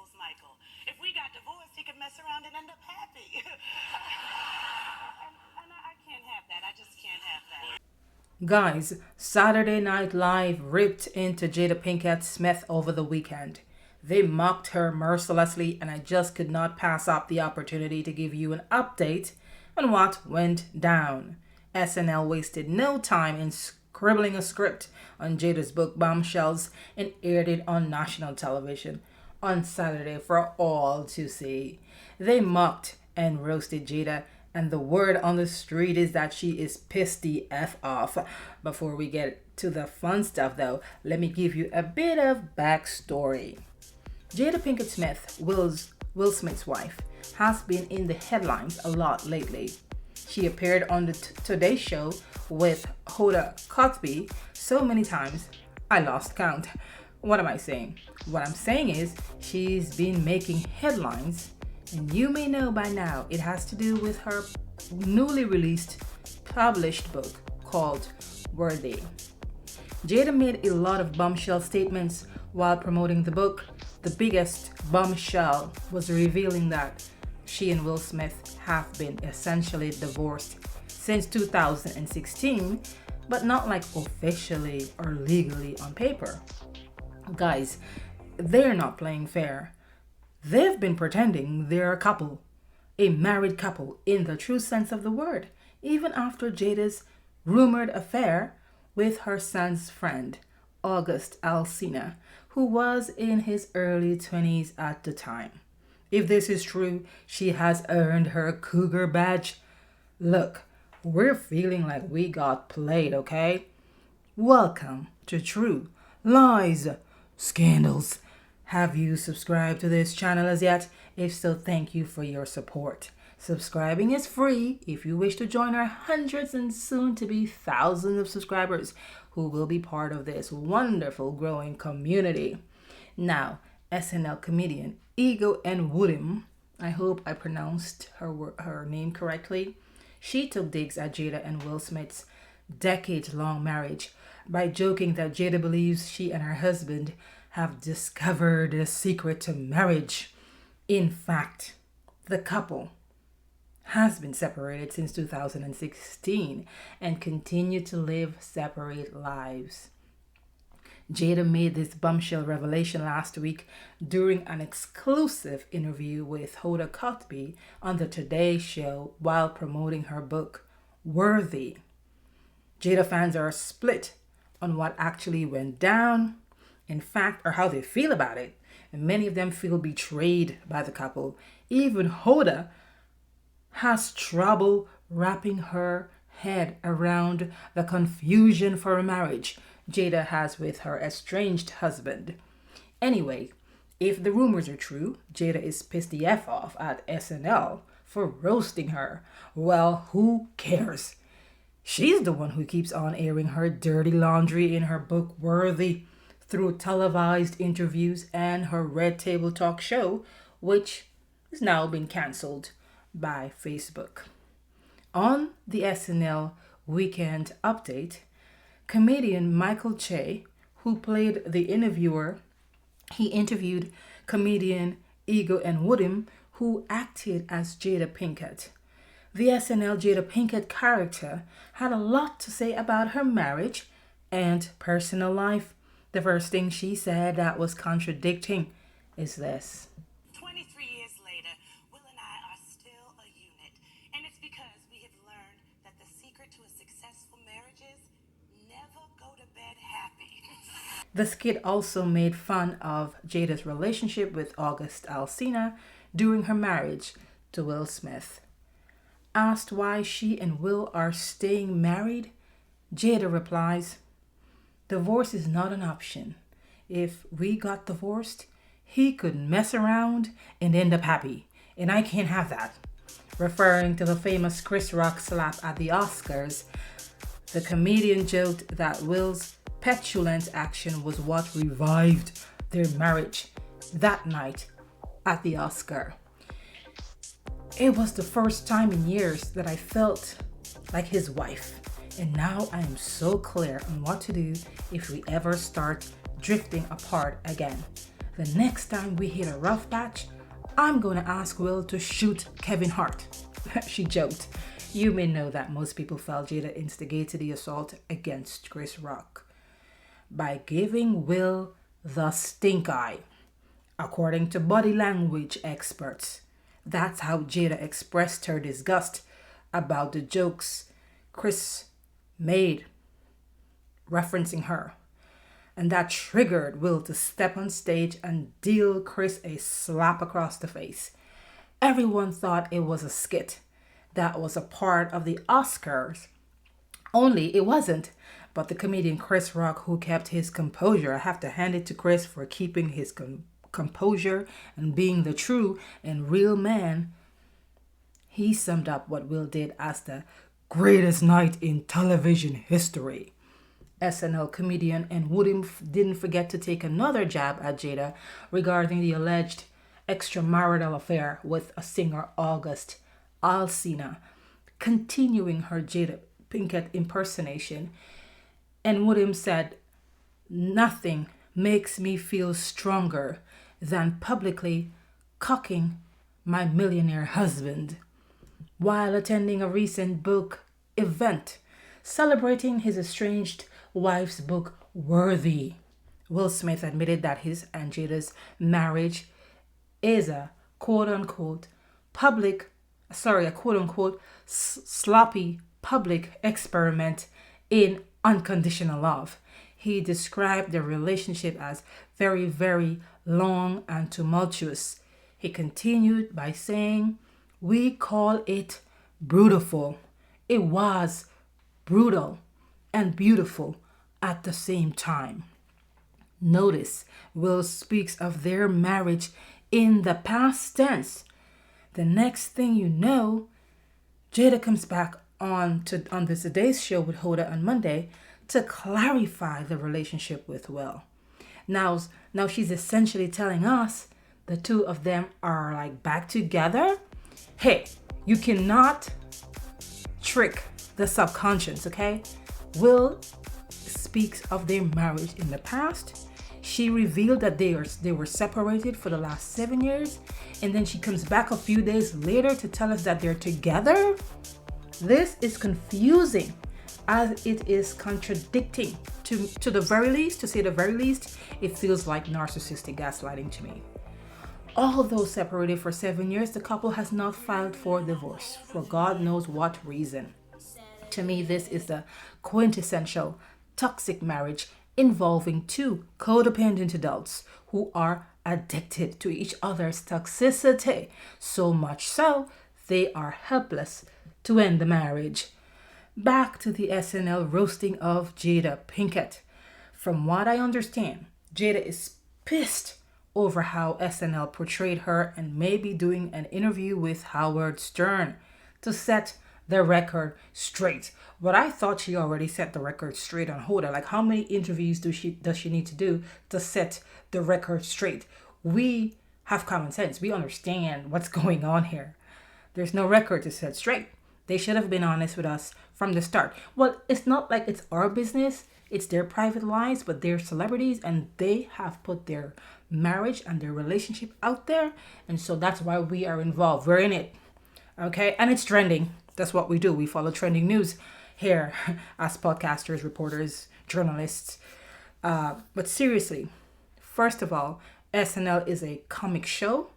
labels Michael. If we got divorced, he could mess around and end up happy. and I can't have that. I just can't have that. Guys, Saturday Night Live ripped into Jada Pinkett Smith over the weekend. They mocked her mercilessly, and I just could not pass up the opportunity to give you an update on what went down. SNL wasted no time in scribbling a script on Jada's book Bombshells and aired it on national television on Saturday for all to see. They mocked and roasted Jada, and the word on the street is that she is pissed the F off. Before we get to the fun stuff though, let me give you a bit of backstory. Jada Pinkett Smith, Will Smith's wife, has been in the headlines a lot lately. She appeared on the Today Show with Hoda Kotb so many times, I lost count. What am I saying? What I'm saying is she's been making headlines, and you may know by now it has to do with her newly released published book called Worthy. Jada made a lot of bombshell statements while promoting the book. The biggest bombshell was revealing that she and Will Smith have been essentially divorced since 2016, but not like officially or legally on paper. Guys, they're not playing fair. They've been pretending they're a couple, a married couple in the true sense of the word, even after Jada's rumored affair with her son's friend, August Alsina, who was in his early 20s at the time. If this is true, she has earned her cougar badge. Look, we're feeling like we got played, okay? Welcome to True Lies Scandals. Have you subscribed to this channel as yet? If so, thank you for your support. Subscribing is free if you wish to join our hundreds and soon to be thousands of subscribers who will be part of this wonderful growing community. Now, SNL comedian Ego Nwodim, I hope I pronounced her name correctly, she took digs at Jada and Will Smith's decade-long marriage by joking that Jada believes she and her husband have discovered the secret to marriage. In fact, the couple has been separated since 2016 and continue to live separate lives. Jada made this bombshell revelation last week during an exclusive interview with Hoda Kotb on the Today Show while promoting her book, Worthy. Jada fans are split on what actually went down, in fact, or how they feel about it. And many of them feel betrayed by the couple. Even Hoda has trouble wrapping her head around the confusion for a marriage Jada has with her estranged husband. Anyway, if the rumors are true, Jada is pissed the F off at SNL for roasting her. Well, who cares? She's the one who keeps on airing her dirty laundry in her book Worthy through televised interviews and her Red Table Talk show, which has now been cancelled by Facebook. On the SNL Weekend Update, comedian Michael Che, who played the interviewer, he interviewed comedian Ego Nwodim, who acted as Jada Pinkett. The SNL Jada Pinkett character had a lot to say about her marriage and personal life. The first thing she said that was contradicting is this. 23 years later, Will and I are still a unit. And it's because we have learned that the secret to a successful marriage is never go to bed happy. The skit also made fun of Jada's relationship with August Alsina during her marriage to Will Smith. Asked why she and Will are staying married, Jada replies, "Divorce is not an option. If we got divorced, he could mess around and end up happy, and I can't have that." Referring to the famous Chris Rock slap at the Oscars, the comedian joked that Will's petulant action was what revived their marriage that night at the Oscar. "It was the first time in years that I felt like his wife, and now I am so clear on what to do if we ever start drifting apart again. The next time we hit a rough patch, I'm gonna ask Will to shoot Kevin Hart. She joked. You may know that most people felt Jada instigated the assault against Chris Rock by giving Will the stink eye. According to body language experts, that's how Jada expressed her disgust about the jokes Chris made referencing her. And that triggered Will to step on stage and deal Chris a slap across the face. Everyone thought it was a skit that was a part of the Oscars. Only it wasn't. But the comedian Chris Rock, who kept his composure, I have to hand it to Chris for keeping his composure and being the true and real man. He summed up what Will did as the greatest night in television history. SNL comedian Nwodim didn't forget to take another jab at Jada regarding the alleged extramarital affair with a singer August Alsina, continuing her Jada Pinkett impersonation. Nwodim said, "Nothing makes me feel stronger than publicly cocking my millionaire husband," while attending a recent book event celebrating his estranged wife's book, Worthy. Will Smith admitted that his and Jada's marriage is a quote-unquote sloppy public experiment in unconditional love. He described the relationship as very, very long and tumultuous. He continued by saying, "We call it brutal. It was brutal and beautiful at the same time." Notice Will speaks of their marriage in the past tense. The next thing you know, Jada comes back on the Today's Show with Hoda on Monday to clarify the relationship with Will. Now she's essentially telling us the two of them are like back together. Hey, you cannot trick the subconscious, okay? Will speaks of their marriage in the past. She revealed that they were separated for the last 7 years, and then she comes back a few days later to tell us that they're together. This is confusing, as it is contradicting. To the very least, to say the very least, it feels like narcissistic gaslighting to me. Although separated for 7 years, the couple has not filed for divorce for God knows what reason. To me, this is the quintessential toxic marriage involving two codependent adults who are addicted to each other's toxicity, so much so they are helpless to end the marriage. Back to the SNL roasting of Jada Pinkett. From what I understand, Jada is pissed over how SNL portrayed her and may be doing an interview with Howard Stern to set the record straight. But I thought she already set the record straight on Hoda. Like, how many interviews does she need to do to set the record straight? We have common sense. We understand what's going on here. There's no record to set straight. They should have been honest with us from the start. Well, it's not like it's our business. It's their private lives, but they're celebrities and they have put their marriage and their relationship out there. And so that's why we are involved. We're in it. Okay? And it's trending. That's what we do. We follow trending news here as podcasters, reporters, journalists. But seriously, first of all, SNL is a comic show.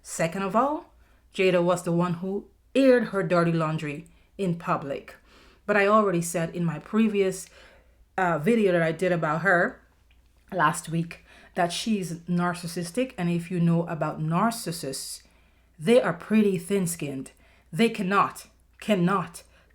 Second of all, Jada was the one who aired her dirty laundry in public. But I already said in my previous video that I did about her last week that she's narcissistic. And if you know about narcissists, they are pretty thin-skinned. They cannot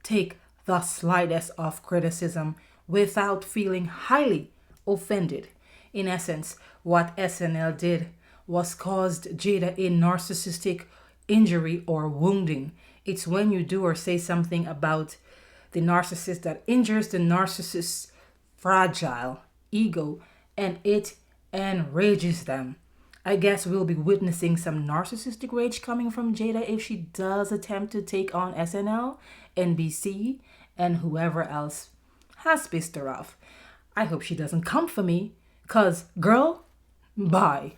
take the slightest of criticism without feeling highly offended. In essence, what SNL did was caused Jada a narcissistic injury or wounding. It's when you do or say something about the narcissist that injures the narcissist's fragile ego, and it enrages them. I guess we'll be witnessing some narcissistic rage coming from Jada if she does attempt to take on SNL, NBC, and whoever else has pissed her off. I hope she doesn't come for me, cause girl, bye.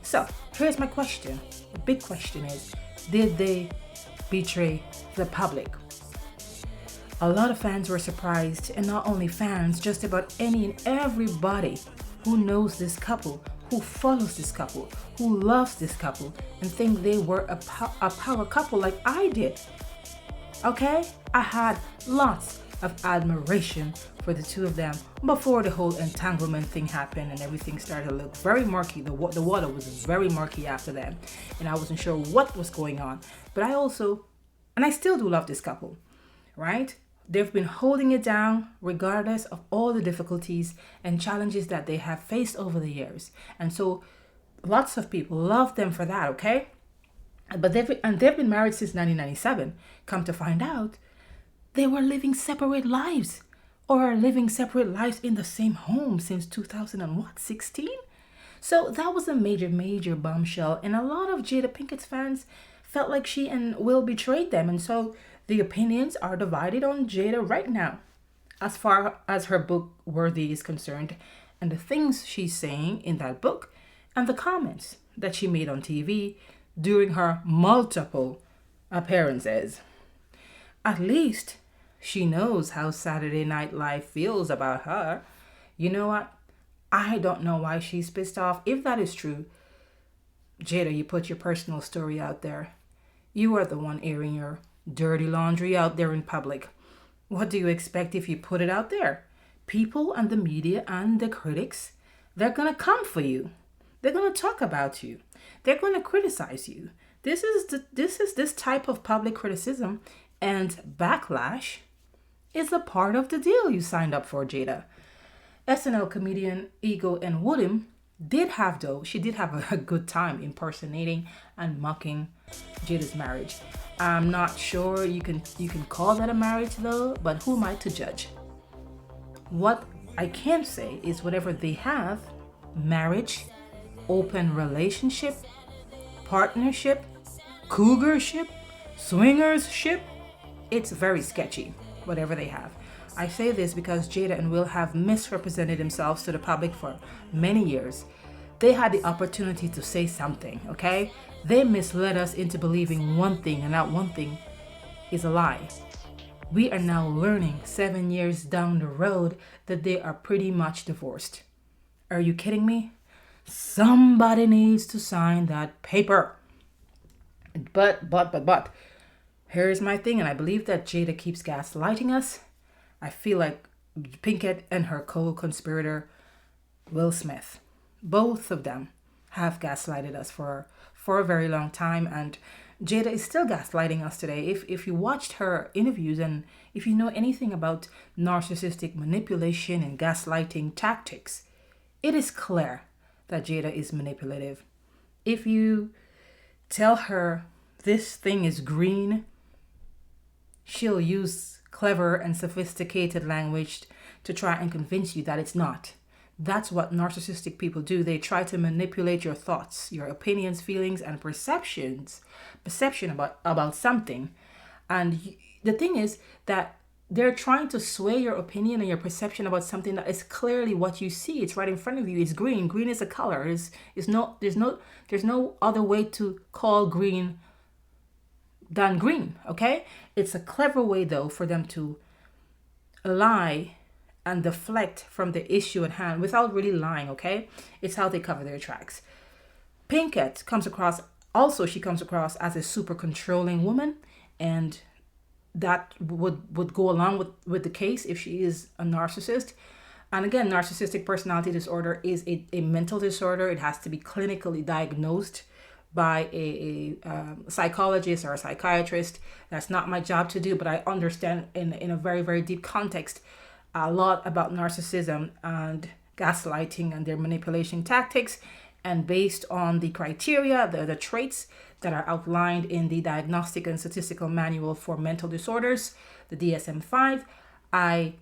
So here's my question. The big question is, did they betray the public? A lot of fans were surprised, and not only fans, just about any and everybody who knows this couple, who follows this couple, who loves this couple, and think they were a power couple like I did. Okay? I had lots of admiration for the two of them before the whole entanglement thing happened and everything started to look very murky. The water was very murky after that, and I wasn't sure what was going on. But I still do love this couple, right? They've been holding it down regardless of all the difficulties and challenges that they have faced over the years. And so lots of people love them for that, okay? But they've been married since 1997. Come to find out, they were living separate lives or are living separate lives in the same home since 2016. So that was a major bombshell. And a lot of Jada Pinkett's fans felt like she and Will betrayed them. And so the opinions are divided on Jada right now, as far as her book Worthy is concerned, and the things she's saying in that book, and the comments that she made on TV during her multiple appearances. At least she knows how Saturday Night Live feels about her. You know what? I don't know why she's pissed off. If that is true, Jada, you put your personal story out there. You are the one airing your dirty laundry out there in public. What do you expect if you put it out there? People and the media and the critics, they're going to come for you. They're going to talk about you. They're going to criticize you. This is this type of public criticism and backlash is a part of the deal you signed up for, Jada. SNL comedian Ego Nwodim did have a good time impersonating and mocking Jada's marriage. I'm not sure you can call that a marriage though, but who am I to judge? What I can say is whatever they have, marriage, open relationship, partnership, cougarship, swingership, it's very sketchy, whatever they have. I say this because Jada and Will have misrepresented themselves to the public for many years. They had the opportunity to say something, okay? They misled us into believing one thing, and that one thing is a lie. We are now learning 7 years down the road that they are pretty much divorced. Are you kidding me? Somebody needs to sign that paper. But, here's my thing, and I believe that Jada keeps gaslighting us. I feel like Pinkett and her co-conspirator, Will Smith, both of them have gaslighted us for a very long time, and Jada is still gaslighting us today. If you watched her interviews and if you know anything about narcissistic manipulation and gaslighting tactics, it is clear that Jada is manipulative. If you tell her this thing is green, she'll use clever and sophisticated language to try and convince you that it's not. That's what narcissistic people do. They try to manipulate your thoughts, your opinions, feelings, and perception about something. And the thing is that they're trying to sway your opinion and your perception about something that is clearly what you see. It's right in front of you. It's green. Green is a color. There's no other way to call green than green, okay? It's a clever way, though, for them to lie and deflect from the issue at hand without really lying, okay? It's how they cover their tracks. Pinkett comes across as a super controlling woman, and that would go along with the case if she is a narcissist. And again, narcissistic personality disorder is a mental disorder. It has to be clinically diagnosed by a psychologist or a psychiatrist. That's not my job to do, but I understand in a very, very deep context a lot about narcissism and gaslighting and their manipulation tactics. And based on the criteria, the traits that are outlined in the Diagnostic and Statistical Manual for Mental Disorders, the DSM-5, I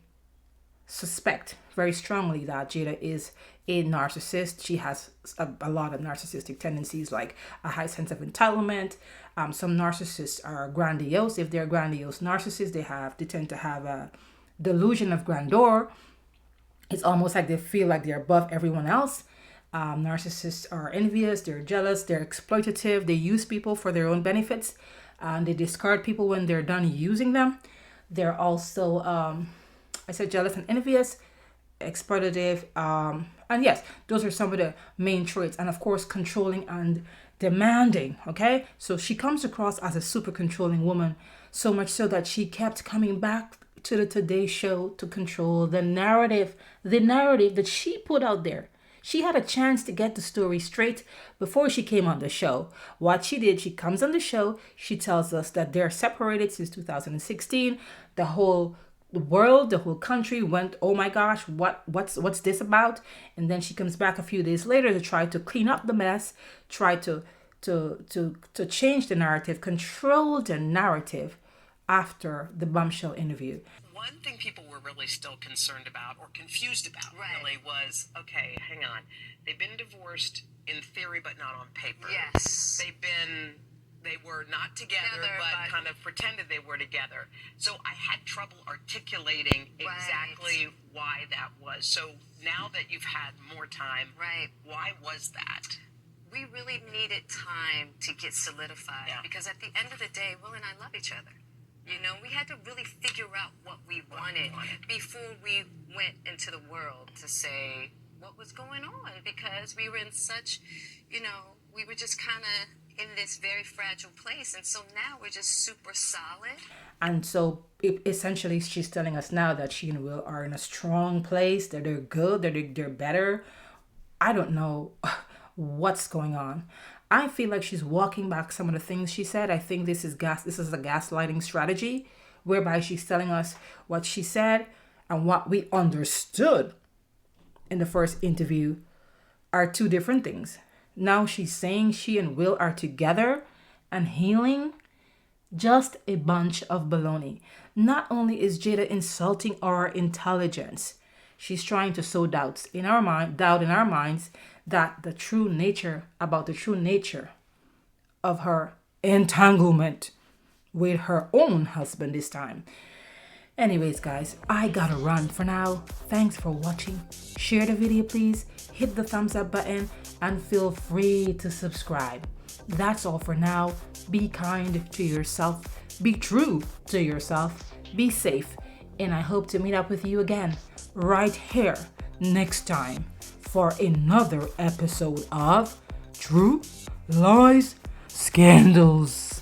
suspect very strongly that Jada is a narcissist. She has a lot of narcissistic tendencies, like a high sense of entitlement. Some narcissists are grandiose. If they're grandiose narcissists, they tend to have a delusion of grandeur. It's almost like they feel like they're above everyone else. Narcissists are envious, they're jealous, they're exploitative, they use people for their own benefits, and they discard people when they're done using them. They're also, I said jealous and envious, exploitative, and yes, those are some of the main traits. And of course, controlling and demanding. Okay, so she comes across as a super controlling woman, so much so that she kept coming back to the Today Show to control the narrative that she put out there. She had a chance to get the story straight before she came on the show. What she did, she comes on the show, she tells us that they're separated since 2016. The whole world, the whole country went, oh my gosh, what's this about? And then she comes back a few days later to try to clean up the mess, try to change the narrative, control the narrative after the bombshell interview. One thing people were really still concerned about or confused about really was, okay, hang on. They've been divorced in theory, but not on paper. Yes. They were not together, but kind of pretended they were together. So I had trouble articulating exactly why that was. So now that you've had more time, why was that? We really needed time to get solidified because at the end of the day, Will and I love each other. You know, we had to really figure out what we wanted before we went into the world to say what was going on, because we were in such, we were just kind of in this very fragile place. And so now we're just super solid. And so essentially she's telling us now that she and Will are in a strong place, that they're good, that they're better. I don't know what's going on. I feel like she's walking back some of the things she said. I think this is a gaslighting strategy whereby she's telling us what she said and what we understood in the first interview are two different things. Now she's saying she and Will are together and healing. Just a bunch of baloney. Not only is Jada insulting our intelligence, she's trying to sow doubt in our minds that the true nature of her entanglement with her own husband this time. Anyways, guys, I gotta run for now. Thanks for watching. Share the video, please. Hit the thumbs up button and feel free to subscribe. That's all for now. Be kind to yourself. Be true to yourself. Be safe. And I hope to meet up with you again right here next time for another episode of True Lies Scandals.